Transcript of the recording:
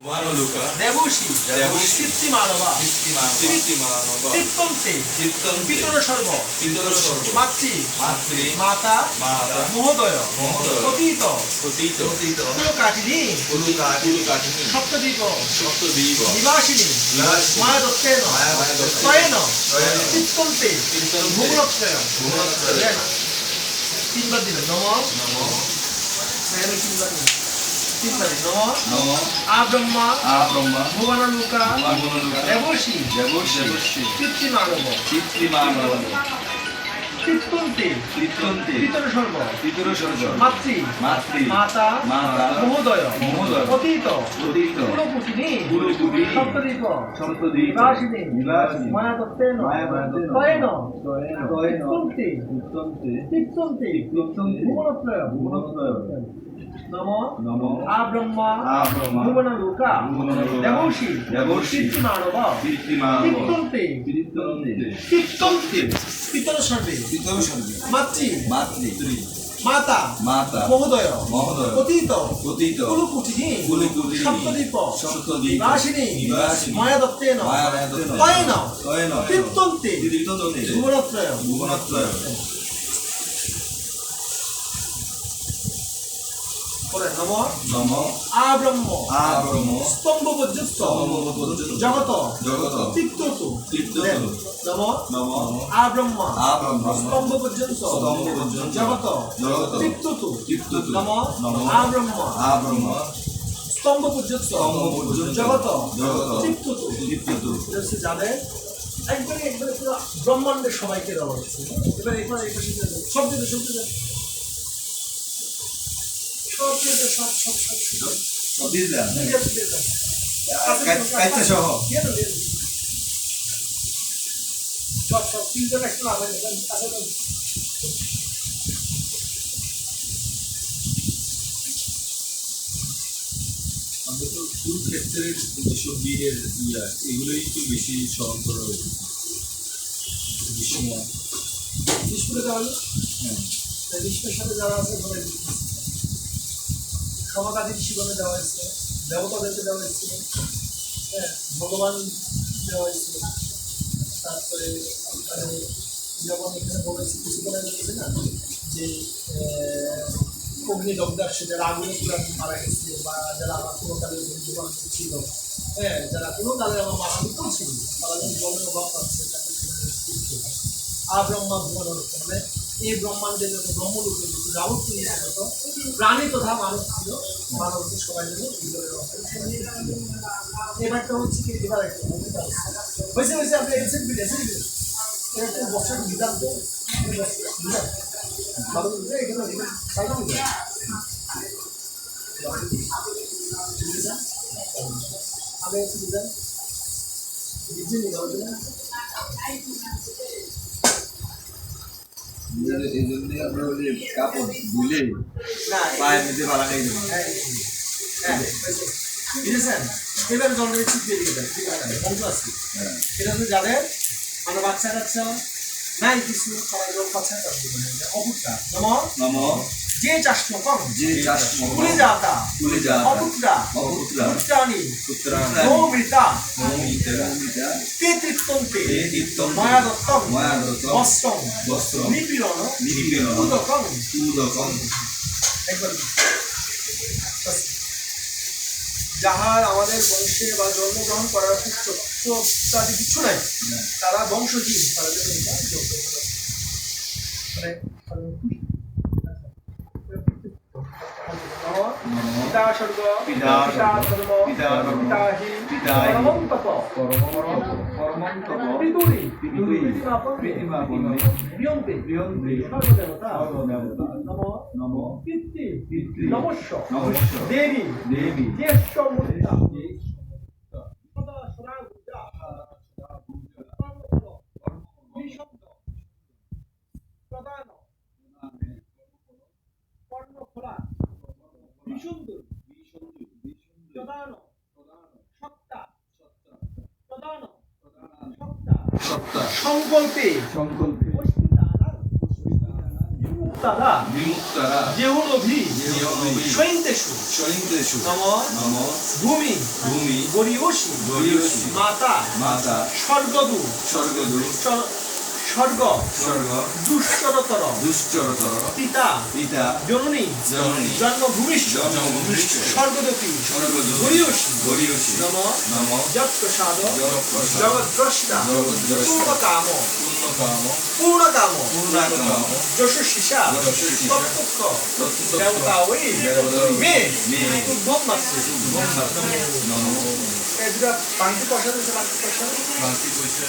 Mahaluka, দেবশী কীর্তি মানবা চিত্তন্তে পিতর সর্ব মাতৃ মাতা মহোদয় অতীত কুলকাঠিনী সপ্তদ্বীপ নিবাসিনী মায়া দত্তেন তয়েন চিত্তন্তে ভূগোলত্রয় তিনবার দিলেন নম তিনবার নম আব্রহ্মা ভুবনালুকা দেবশী কীর্তি মানব চিত্তন্তে পিতর সর্ব মাতৃ মাতা মহোদয় অতীত কুলকুটিনী সপ্তদ্বীপ নিবাসিনী মায়া দত্তেন তয়েন চিত্তন্তে ভুবনত্রয় নম আব্রহ্মা ভুবনালুকা দেবশী কীর্তি মানব চিত্তন্তে পিতর সর্বে মাতৃ মাতা মহোদয় অতীত কুলকুটিনী সপ্তদ্বীপ নিবাসিনী মায়া দত্তেন তয়েন চিত্তন্তে ভুবনত্রয় নম আব্রহ্ম স্তম্ভ পর্যন্ত জগত চিত্ততু নম আব্রহ্ম স্তম্ভ পর্যন্ত জগত চিত্ততু নম আব্রহ্ম স্তম্ভ পর্যন্ত জগত চিত্ততু যাদের একবারে পুরো ব্রহ্মাণ্ডের সবাইকে দেওয়া হচ্ছে এবারে সব ক্ষেত্রের যেসব বিয়ের এগুলোই তো বেশি স্মরণ করা হয়েছে বিষ্ণুকে দেওয়া হলো বিষ্ণুর সাথে যারা আছে ঘরে সমকালীন জীবনে দেওয়া হয়েছে দেবতাদেরকে দেওয়া হয়েছিল ভগবান দেওয়া হয়েছিল তারপরে যেমন এখানে বলেছি কিছুক্ষণ আগে বলেছে না যে অগ্নিদগ্ধার যারা আগুনে পুরা মারা গেছে বা যারা আমার কোনো কালে জীবন ছিল যারা কোনো কালে আমার মাথাবিত্ত ছিল তারা যখন জলের অভাব পাচ্ছে তাকে আব্রহ্মা ভুবন মানে এই ব্রহ্মাণ্ডের যত ব্রহ্মলোকে যত যাবতীয় যত প্রাণী তথা মানুষ ছিল মানবকে সবাই যেন ভিতরে এবারটা হচ্ছে কি এবার একটা হয়েছে আপনি এসে একটু বক্সার বিধান তো ভালো এখানে আমি একটু বিধান এই জন্য আমরা ওই কাপড় ধুলে পায়ের মধ্যে ভালো নেই বুঝেছেন এবার জলের চিপ দিয়ে দেন ঠিক আছে বন্ধু আছে এটা হচ্ছে যাদের মানে বাচ্চা কাচ্চা নাই কিছু সবাই লোক বাচ্চা অপুটটা নম যে চাষম কম কুলে যাতা অপুটরা পুত্রাণী মৃতা তে তৃপ্তন্তে মায়া দত্তম বস্ত্রম নিপীড়ন উদকম একবার যাহার আমাদের বংশে বা জন্মগ্রহণ করার ইত্যাদি কিছু নাই তারা বংশজীব তারা জন্য এটা যোগ্য মানে পিতা স্বর্গ পিতা ধর্ম পিতা হি পরমং তপ পিতুরি প্রিয়ন্তে সর্বদেবতা নম কীর্তি নমস্য দেবী জ্যেষ্ঠ মূর্তা প্রধান কর্ণফলা বিশুদ্ধ প্রধান সত্তা প্রধান সত্তা সংকল্পে বিমুক্তারা যেহুরভি সৈন্তেষু নম ভূমি গরিয়সী গরিয়সী মাতা মাতা স্বর্গদূত স্বর্গদূত স্বর্গ স্বর্গ দুশ্চরতর দুশ্চরতর পিতা পিতা জননী জননী জন্মভূমিষ্ঠ জন্মভূমিষ্ঠ স্বর্গদপি স্বর্গদূত গরিয়সী গরিয়সী নম নম যৎপ্রসাদ জগৎপ্রসাদ জগদ্দ্রষ্টা জগদ্দ্রষ্টা পূর্ণকাম পূর্ণকাম পূর্ণকাম পূর্ণাকাম যশস্বিষা যশস্বিষা তত্ত্ব তত্ত্ব দেবতা ওই দেবতা মে মে উদ্ভব মাত্র নম এই দুটা বাংতি পয়সা দিয়েছে বাংতি পয়সা বাকি পয়সা